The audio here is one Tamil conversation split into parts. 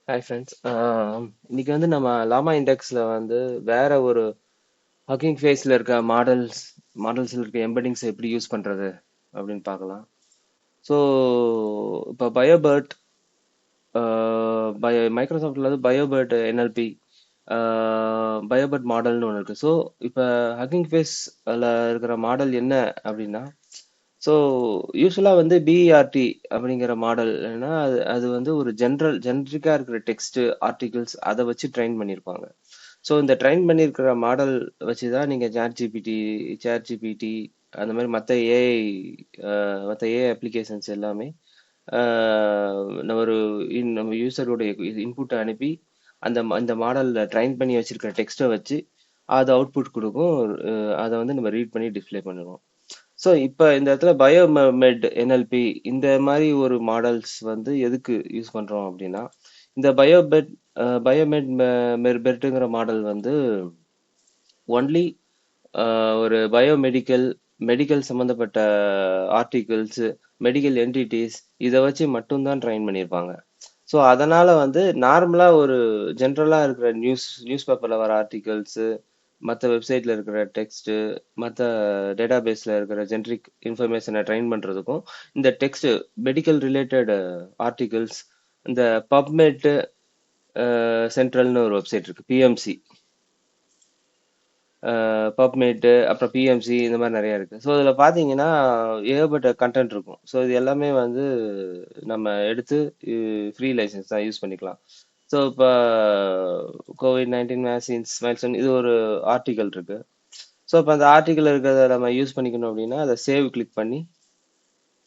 Hi friends. இன்னைக்கு வந்து நம்ம லாமா இண்டெக்ஸில் வந்து வேற ஒரு ஹக்கிங் ஃபேஸில் இருக்க மாடல்ஸில் இருக்க எம்பெடிங்ஸ் எப்படி யூஸ் பண்ணுறது அப்படின்னு பார்க்கலாம். ஸோ இப்போ மைக்ரோசாஃப்டில் வந்து பயோபர்ட் என்எல்பி பயோபர்ட் மாடல்னு ஒன்று இருக்குது. ஸோ இப்போ ஹக்கிங் ஃபேஸில் இருக்கிற மாடல் என்ன அப்படின்னா, ஸோ யூஸ்வலாக வந்து பிஇஆர்டி அப்படிங்கிற மாடல்னா அது வந்து ஒரு ஜென்ரிக்காக இருக்கிற டெக்ஸ்ட் ஆர்டிகிள்ஸ் அதை வச்சு ட்ரெயின் பண்ணியிருப்பாங்க. ஸோ இந்த ட்ரெயின் பண்ணியிருக்கிற மாடல் வச்சு தான் நீங்கள் சேட் ஜிபிடி அந்த மாதிரி மற்ற ஏஐ அப்ளிகேஷன்ஸ் எல்லாமே நம்ம யூசருடைய இன்புட்டை அனுப்பி இந்த மாடலில் ட்ரெயின் பண்ணி வச்சிருக்கிற டெக்ஸ்ட்டை வச்சு அது அவுட்புட் கொடுக்கும். அதை வந்து நம்ம ரீட் பண்ணி டிஸ்ப்ளே பண்ணுவோம். ஸோ இப்போ இந்த இடத்துல பயோமெட் என்எல்பி இந்த மாதிரி ஒரு மாடல்ஸ் வந்து எதுக்கு யூஸ் பண்றோம் அப்படின்னா, இந்த பயோமெட் பெர்ட்டுங்கிற மாடல் வந்து ஒன்லி ஒரு மெடிக்கல் சம்மந்தப்பட்ட ஆர்டிகிள்ஸ், மெடிக்கல் என்டிட்டிஸ் இதை வச்சு மட்டும்தான் ட்ரைன் பண்ணியிருப்பாங்க. ஸோ அதனால வந்து நார்மலா ஒரு ஜென்ரலா இருக்கிற நியூஸ் பேப்பர்ல வர ஆர்டிகல்ஸ், மற்ற வெப்சைட்ல இருக்கிற டெக்ஸ்ட், மற்ற டேட்டாபேஸ்ல இருக்கிற ஜென்ரிக் இன்ஃபர்மேஷனை ட்ரைன் பண்றதுக்கும் இந்த டெக்ஸ்ட் மெடிக்கல் ரிலேட்டட் ஆர்டிகல்ஸ், இந்த பப்மெட் சென்ட்ரல்னு ஒரு வெப்சைட் இருக்கு, பிஎம்சி, பப்மெட், அப்புறம் பிஎம்சி, இந்த மாதிரி நிறைய இருக்கு. ஸோ இதில் பார்த்தீங்கன்னா ஏகப்பட்ட கண்டென்ட் இருக்கும். ஸோ இது எல்லாமே வந்து நம்ம எடுத்து ஃப்ரீ லைசன்ஸ் தான் யூஸ் பண்ணிக்கலாம். ஸோ இப்போ கோவிட்-19 வேக்சின்ஸ் மைல்ஸ்டோன் இது ஒரு ஆர்டிக்கல் இருக்கு. ஸோ இப்போ அந்த ஆர்டிக்கல் இருக்கிறத நம்ம யூஸ் பண்ணிக்கணும் அப்படின்னா அதை சேவ் கிளிக் பண்ணி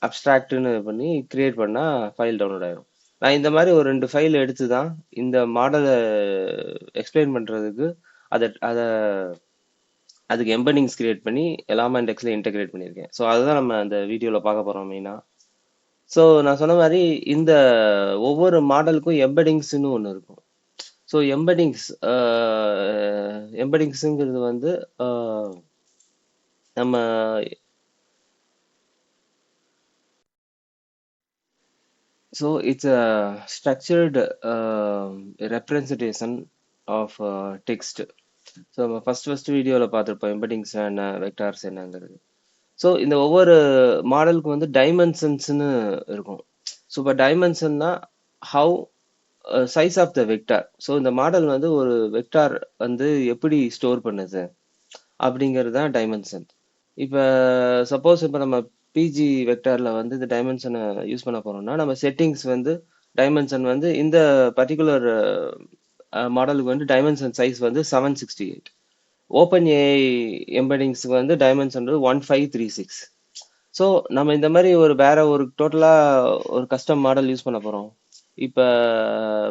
அப்ஸ்ட்ராக்ட்னு பண்ணி கிரியேட் பண்ணா ஃபைல் டவுன்லோட் ஆயிரும். நான் இந்த மாதிரி ஒரு 2 ஃபைல் எடுத்து தான் இந்த மாடலை எக்ஸ்பிளைன் பண்றதுக்கு அதை அதை அதுக்கு எம்பெடிங்ஸ் கிரியேட் பண்ணி எல்லாமா இண்டெக்ஸ்ல இன்டெகிரேட் பண்ணியிருக்கேன். ஸோ அதுதான் நம்ம அந்த வீடியோவில் பார்க்க போறோம் மெயினா. ஸோ நான் சொன்ன மாதிரி இந்த ஒவ்வொரு மாடலுக்கும் எம்பெடிங்ஸ்னு ஒன்று இருக்கும். ஸோ எம்பெடிங்ஸுங்கிறது வந்து நம்ம so it's a structured representation of text. So நம்ம ஃபர்ஸ்ட் வீடியோவில் பார்த்துருப்போம் எம்பெடிங்ஸ் என்ன, வெக்டார்ஸ் என்னங்கிறது. ஸோ இந்த ஒவ்வொரு மாடலுக்கு வந்து டைமென்ஷன்ஸ்னு இருக்கும். ஸோ இப்போ டைமென்ஷன்னா how size of the vector. So இந்த மாடல் வந்து ஒரு வெக்டார் வந்து எப்படி ஸ்டோர் பண்ணுது அப்படிங்கிறது தான் டைமென்ஷன். இப்போ சப்போஸ் இப்போ நம்ம பிஜி வெக்டார்ல வந்து இந்த டைமென்ஷனை யூஸ் பண்ண போறோம்னா நம்ம செட்டிங்ஸ் வந்து டைமென்ஷன் வந்து இந்த பர்டிகுலர் மாடலுக்கு வந்து டைமென்ஷன் சைஸ் வந்து 768. ஓப்பன் ஏஐ எம்பெடிங்ஸ்க்கு வந்து டைமென்ஷன் 1536. ஸோ நம்ம இந்த மாதிரி வேற ஒரு டோட்டலா ஒரு கஸ்டம் மாடல் யூஸ் பண்ண போறோம். இப்போ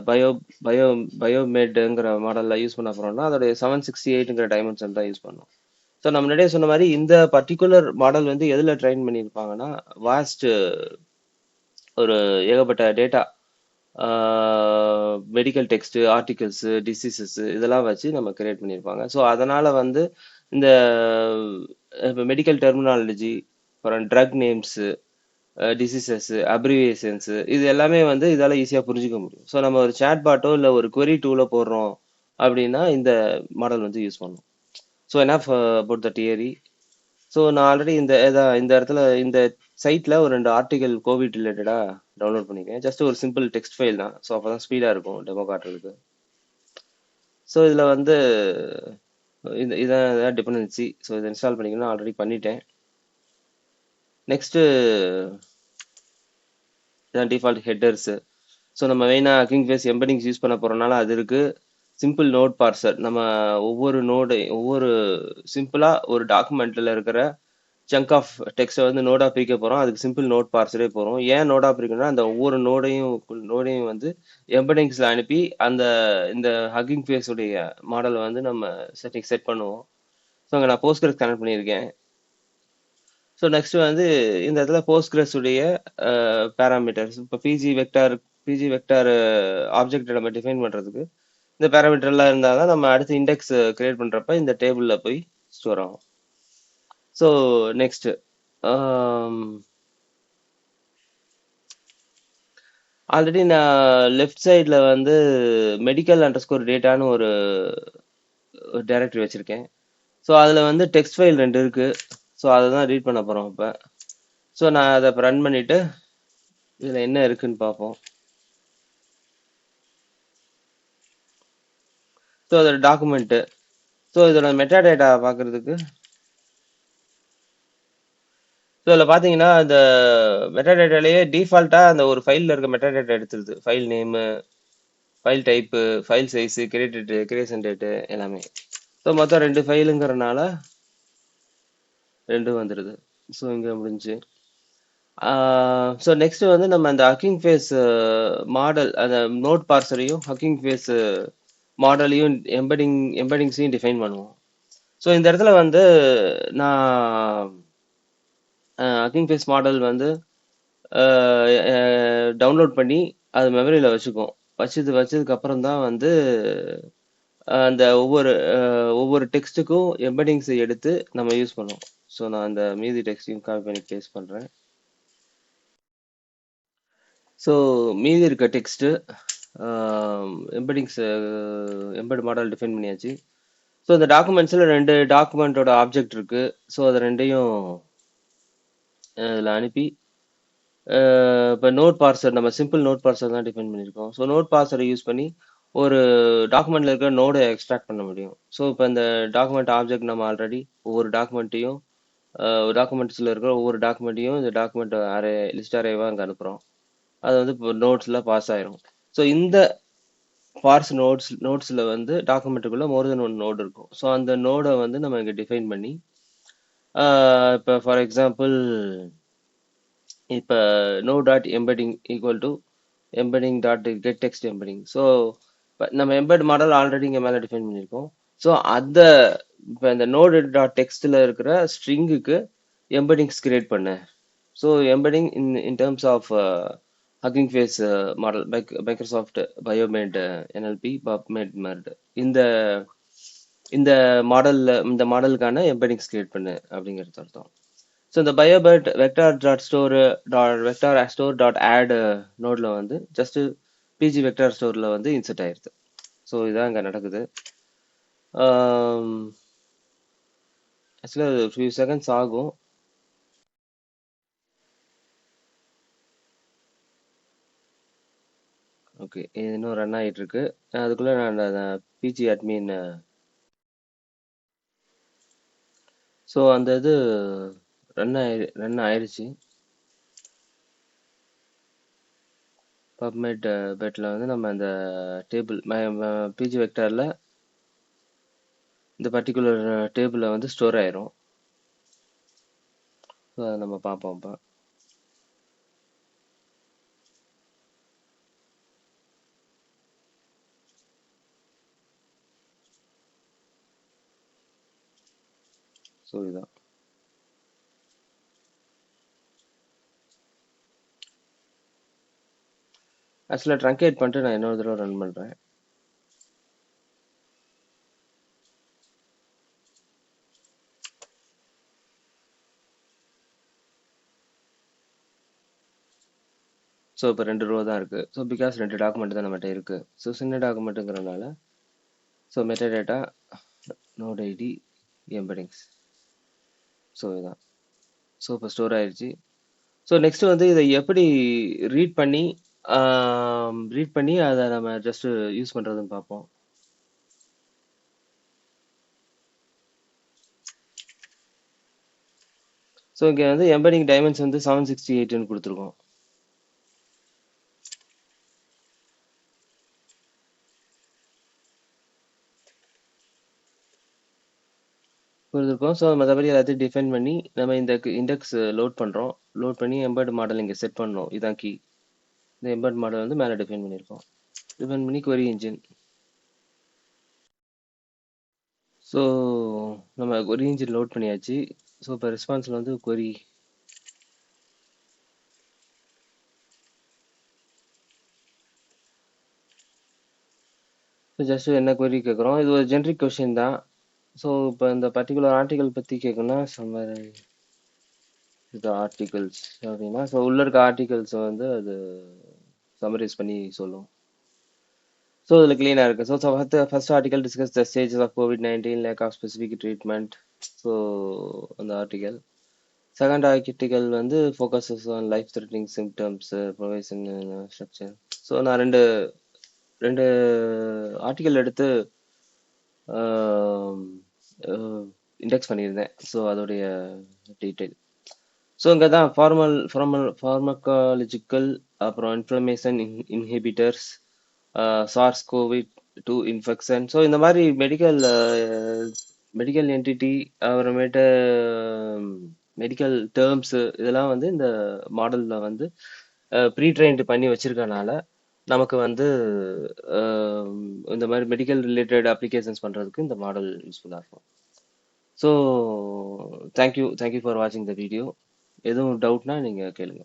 பயோ பயோ பயோமேட்ங்கிற மாடல்ல யூஸ் பண்ண போறோம்னா அதோடைய 768ங்கிற டைமென்ஷன் தான் யூஸ் பண்ணணும். ஸோ நம்ம முன்னாடியே சொன்ன மாதிரி இந்த பர்டிகுலர் மாடல் வந்து எதுல ட்ரெயின் பண்ணியிருப்பாங்கன்னா வாஸ்ட் ஒரு ஏகப்பட்ட data, medical text, articles, diseases இதெல்லாம் வச்சு நம்ம கிரியேட் பண்ணியிருப்பாங்க. ஸோ அதனால வந்து இந்த மெடிக்கல் டெர்மினாலஜி, அப்புறம் ட்ரக் நேம்ஸ், டிசீசஸ், அப்ரிவியேஷன்ஸ் இது எல்லாமே வந்து இதால ஈஸியா புரிஞ்சுக்க முடியும். ஸோ நம்ம ஒரு சேட் பாட்டோ இல்லை ஒரு query டூலோ போடுறோம் அப்படின்னா இந்த மாடல் வந்து யூஸ் பண்ணும். So enough about the theory. So நான் ஆல்ரெடி இந்த இடத்துல இந்த சைட்ல ஒரு 2 ஆர்டிகல் கோவிட் ரிலேட்டடா டவுன்லோட் பண்ணிருக்கேன். ஜஸ்ட் ஒரு சிம்பிள் டெக்ஸ்ட் ஃபைல் தான். ஸோ அப்பதான் ஸ்பீடா இருக்கும் டெமோ காட்டுறதுக்கு. ஸோ இதுல வந்து இதான் டிபெண்டன்சி. ஸோ இதை இன்ஸ்டால் பண்ணிக்கணும், ஆல்ரெடி பண்ணிட்டேன். நெக்ஸ்ட் இதான் டிஃபால்ட் ஹெட்டர்ஸ். ஸோ நம்ம மெயினா கிங் ஃபேஸ் எம்பெடிங்ஸ் யூஸ் பண்ண போறதுனால அது இருக்கு. சிம்பிள் நோட் பார்சர், நம்ம ஒவ்வொரு சிம்பிளா ஒரு டாக்குமெண்ட்ல இருக்கிற சங்க் ஆஃப் டெக்ஸ்ட்டை வந்து நோடா பிரிக்க போறோம். அதுக்கு சிம்பிள் நோட் பார்சரே போறோம். ஏன் நோடா பிரிக்கணும்னா அந்த ஒவ்வொரு நோடையும் வந்து எம்பெடிங்ஸ்ல அனுப்பி இந்த ஹக்கிங் ஃபேஸ் உடைய மாடலை வந்து நம்ம செட் பண்ணுவோம். ஸோ அங்கே நான் போஸ்ட்கிரஸ் கனெக்ட் பண்ணியிருக்கேன். ஸோ நெக்ஸ்ட் வந்து இந்த இடத்துல போஸ்ட்கிரஸ் உடைய பேராமீட்டர்ஸ், இப்போ பிஜி வெக்டார் ஆப்ஜெக்ட் நம்ம டிஃபைன் பண்றதுக்கு இந்த பேராமீட்டர் எல்லாம் இருந்தால் தான் நம்ம அடுத்து இண்டெக்ஸ் கிரியேட் பண்றப்ப இந்த டேபிள்ல போய் ஸ்டோர் ஆகும். ஸோ நெக்ஸ்ட் ஆல்ரெடி நான் லெஃப்ட் சைடில் வந்து மெடிக்கல் அண்டர்ஸ்கோர் டேட்டான்னு ஒரு டைரக்டரி வச்சுருக்கேன். ஸோ அதில் வந்து டெக்ஸ்ட் ஃபைல் 2 இருக்கு. ஸோ அதை தான் ரீட் பண்ண போகிறோம் இப்போ. ஸோ நான் அதை இப்போ ரன் பண்ணிவிட்டு இதில் என்ன இருக்குன்னு பார்ப்போம். ஸோ அதோட டாக்குமெண்ட்டு. ஸோ இதோட மெட்டா டேட்டா பார்க்குறதுக்கு ஸோ இதில் பார்த்தீங்கன்னா இந்த மெட்டா டேட்டாலேயே டிஃபால்ட்டாக அந்த ஒரு ஃபைலில் இருக்க மெட்டா டேட்டா எடுத்துருது. File name, file type, file size, creation date எல்லாமே. ஸோ மொத்தம் 2 ஃபைலுங்கிறனால 2 வந்துடுது. ஸோ இங்கே முடிஞ்சு. ஸோ நெக்ஸ்ட் வந்து நம்ம அந்த ஹக்கிங் ஃபேஸ் மாடல், அந்த நோட் பார்சரையும் ஹக்கிங் ஃபேஸ் மாடலையும் எம்பெடிங்ஸையும் டிஃபைன் பண்ணுவோம். ஸோ இந்த இடத்துல வந்து நான் ஹக்கிங் ஃபேஸ் மாடல் வந்து டவுன்லோட் பண்ணி அது மெமரியில் வச்சுக்குவோம். வச்சதுக்கு அப்புறம் தான் வந்து அந்த ஒவ்வொரு டெக்ஸ்ட்டுக்கும் எம்பெடிங்ஸை எடுத்து நம்ம யூஸ் பண்ணுவோம். ஸோ நான் அந்த மீதி டெக்ஸ்டையும் காப்பி பண்ணி பேஸ்ட் பண்ணுறேன். ஸோ மீதி இருக்க டெக்ஸ்ட்டு எம்பெடிங்ஸ் எம்பெட் மாடல் டிஃபைன் பண்ணியாச்சு. ஸோ இந்த டாக்குமெண்ட்ஸில் 2 டாக்குமெண்ட்டோட ஆப்ஜெக்ட் இருக்கு. ஸோ அதை 2யும் இதில் அனுப்பி இப்போ நோட் பார்சர், நம்ம சிம்பிள் நோட் பார்சர் தான் டிஃபைன் பண்ணியிருக்கோம். ஸோ நோட் பார்சரை யூஸ் பண்ணி ஒரு டாக்குமெண்ட்ல இருக்கிற நோடை எக்ஸ்ட்ராக்ட் பண்ண முடியும். ஸோ இப்போ இந்த டாக்குமெண்ட் ஆப்ஜெக்ட் நம்ம ஆல்ரெடி ஒவ்வொரு டாக்குமெண்ட்டையும் டாக்குமெண்ட்ஸில் இருக்கிற ஒவ்வொரு டாக்குமெண்ட்டையும் இந்த டாக்குமெண்ட் அரே லிஸ்ட் அரேவாக அங்கே அனுப்புகிறோம். அது வந்து இப்போ நோட்ஸில் பாஸ் ஆயிரும். ஸோ இந்த பார்ஸ் நோட்ஸில் வந்து டாக்குமெண்ட்டுக்குள்ள மோர் தென் ஒன் நோடு இருக்கும். ஸோ அந்த நோடை வந்து நம்ம இங்கே டிஃபைன் பண்ணி இப்போ ஃபார் எக்ஸாம்பிள் இப்போ node dot embedding equal to embedding dot get text embedding. So நம்ம எம்பெட் மாடல் ஆல்ரெடி இங்கே மேலே டிஃபைன் பண்ணியிருக்கோம். ஸோ அந்த இப்போ இந்த நோடு டாட் டெக்ஸ்டில் இருக்கிற ஸ்ட்ரிங்குக்கு எம்பெடிங்ஸ் கிரியேட் பண்ணேன். So embedding in terms of Hugging Face model Microsoft Biomed NLP PubMed BERT இந்த இந்த இந்த மாடலுக்கான எம்பெடிங்ஸ் கிரியேட் பண்ணு அப்படிங்கிறது அர்த்தம். ஸோ இந்த பயோபேட் vector dot store vector store dot add நோட்ல வந்து ஜஸ்ட் பிஜி வெக்டார் ஸ்டோர்ல வந்து இன்சர்ட் ஆயிருது. ஸோ இதான் இங்கே நடக்குது. ஆக்சுவலாக ஒரு ஃபியூ செகண்ட்ஸ் ஆகும். ஓகே, இது இன்னும் ரன் ஆகிட்டு இருக்கு. அதுக்குள்ள நான் பிஜி அட்மின் ஸோ அந்த இது ரன் ஆயிடுச்சு. பப்மேட் பேட்டில் வந்து நம்ம அந்த டேபிள் பிஜி வெக்டாரில் இந்த பர்டிகுலர் டேபிளில் வந்து ஸ்டோர் ஆயிரும். ஸோ அதை நம்ம பார்ப்போம் இப்போ. ஸோ இதுதான். ஆக்சுவலாக ட்ரங்கேட் பண்ணிட்டு நான் இன்னொரு தடவை ரன் பண்ணுறேன். ஸோ இப்போ 2 ரோ தான் இருக்குது. ஸோ பிகாஸ் 2 டாக்குமெண்ட் தான் நம்மகிட்ட இருக்குது. ஸோ சின்ன டாக்குமெண்ட்டுங்கிறனால so meta data node ID embeddings. So இதுதான். ஸோ இப்போ ஸ்டோர் ஆயிடுச்சு. ஸோ நெக்ஸ்ட் வந்து இதை எப்படி ரீட் பண்ணி அதை நம்ம ஜஸ்ட் யூஸ் பண்ணுறதுன்னு பார்ப்போம். ஸோ இங்கே வந்து எம்பெடிங் டைமென்ஷன் வந்து 768ன்னு கொடுத்துருக்கோம். கொடுத்துருக்கோம். ஸோ மற்றபடி எல்லாத்தையும் டிஃபைன் பண்ணி நம்ம இந்த இண்டெக்ஸ் லோட் பண்ணுறோம். லோட் பண்ணி எம்பெட் மாடல் இங்கே செட் பண்ணோம். இதான் கீ. இந்த எம்பெட் மாடல் வந்து மேலே டிஃபைன் பண்ணியிருக்கோம். டிஃபைன் பண்ணி query engine. ஸோ நம்ம query engine லோட் பண்ணியாச்சு. ஸோ இப்போ ரெஸ்பான்ஸில் வந்து query ஜஸ்ட் என்ன query கேட்குறோம். இது ஒரு ஜென்ரிக் கொஷின் தான். ஸோ இப்போ இந்த பர்டிகுலர் ஆர்டிகல் பற்றி கேட்கணும்னா சம்மர் இது ஆர்டிகல்ஸ் அப்படின்னா ஸோ உள்ள இருக்க ஆர்டிகல்ஸ் வந்து அது சம்மரைஸ் பண்ணி சொல்லும். ஸோ இதில் கிளீனாக இருக்குது. So first article discuss the stages of COVID-19 lack of specific treatment. So அந்த ஆர்டிகல் செகண்ட் ஆர்டிகல் வந்து focuses on life threatening symptoms provision structure. So நான் ரெண்டு ரெண்டு ஆர்டிகல் எடுத்து இண்டெக்ஸ் பண்ணியிருந்தேன். ஸோ அதோடைய டீட்டெயில். ஸோ இங்கே தான் ஃபார்மகாலஜிக்கல், அப்புறம் inflammation inhibitors, SARS COVID 2 infection. So இந்த மாதிரி மெடிக்கல் என்டிட்டி, அப்புறமேட்டு மெடிக்கல் டேர்ம்ஸ் இதெல்லாம் வந்து இந்த மாடலில் வந்து ப்ரீ ட்ரெயின்டு பண்ணி வச்சிருக்கனால நமக்கு வந்து இந்த மாதிரி மெடிக்கல் ரிலேட்டட் அப்ளிகேஷன்ஸ் பண்ணுறதுக்கு இந்த மாடல் யூஸ்ஃபுல்லாக இருக்கும். ஸோ தேங்க்யூ ஃபார் வாட்சிங் த வீடியோ. எதுவும் டவுட்னா நீங்கள் கேளுங்க.